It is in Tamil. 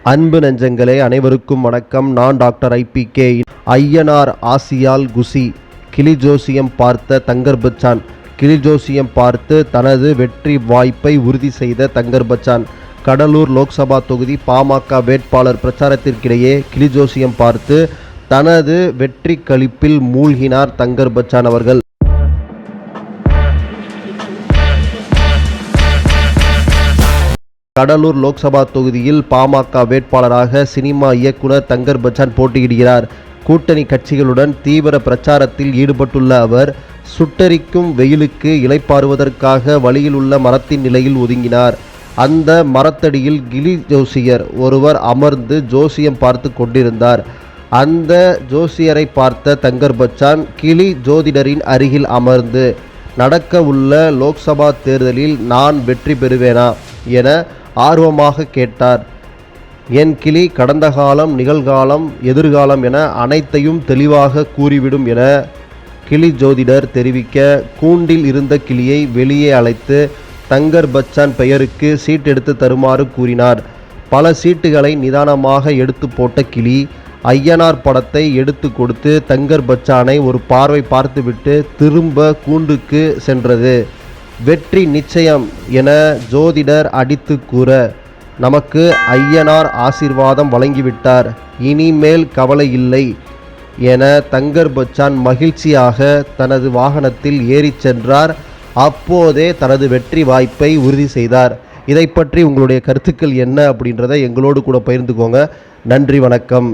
அன்பு நெஞ்சங்களே அனைவருக்கும் வணக்கம். நான் டாக்டர் ஐபிகே. ஐயனார் ஆசியால் குசி. கிளி ஜோசியம் பார்த்த தங்கர் பச்சான். கிளி ஜோசியம் பார்த்து தனது வெற்றி வாய்ப்பை உறுதி செய்த தங்கர் பச்சான். கடலூர் லோக்சபா தொகுதி பாமக வேட்பாளர் பிரச்சாரத்திற்கிடையே கிளி ஜோசியம் பார்த்து தனது வெற்றி களிப்பில் மூழ்கினார் தங்கர் பச்சான் அவர்கள். கடலூர் லோக்சபா தொகுதியில் பாமக வேட்பாளராக சினிமா இயக்குனர் தங்கர் பச்சான் போட்டியிடுகிறார். கூட்டணி கட்சிகளுடன் தீவிர பிரச்சாரத்தில் ஈடுபட்டுள்ள அவர் சுட்டெரிக்கும் வெயிலுக்கு இளைப்பாறுவதற்காக வழியில் உள்ள மரத்தின் நிலையில் ஒதுங்கினார். அந்த மரத்தடியில் கிளி ஜோசியர் ஒருவர் அமர்ந்து ஜோசியம் பார்த்து கொண்டிருந்தார். அந்த ஜோசியரை பார்த்த தங்கர் பச்சான் கிளி ஜோதிடரின் அருகில் அமர்ந்து நடக்க உள்ள லோக்சபா தேர்தலில் நான் வெற்றி பெறுவேனா என ஆர்வமாக கேட்டார். என் கிளி கடந்த காலம், நிகழ்காலம், எதிர்காலம் என அனைத்தையும் தெளிவாக கூறிவிடும் என கிளி ஜோதிடர் தெரிவிக்க, கூண்டில் இருந்த கிளியை வெளியே அழைத்து தங்கர் பச்சான் பெயருக்கு சீட் எடுத்து தருமாறு கூறினார். பல சீட்டுகளை நிதானமாக எடுத்து போட்ட கிளி ஐயனார் படத்தை எடுத்து கொடுத்து தங்கர் பச்சானை ஒரு பார்வை பார்த்துவிட்டு திரும்ப கூண்டுக்கு சென்றது. வெற்றி நிச்சயம் என ஜோதிடர் அடித்து கூற, நமக்கு ஐயனார் ஆசீர்வாதம் வழங்கிவிட்டார், இனிமேல் கவலை இல்லை என தங்கர் பச்சான் மகிழ்ச்சியாக தனது வாகனத்தில் ஏறிச் சென்றார். அப்போதே தனது வெற்றி வாய்ப்பை உறுதி செய்தார். இதை பற்றி உங்களுடைய கருத்துக்கள் என்ன அப்படின்றத எங்களோடு கூட பகிர்ந்துக்கோங்க. நன்றி, வணக்கம்.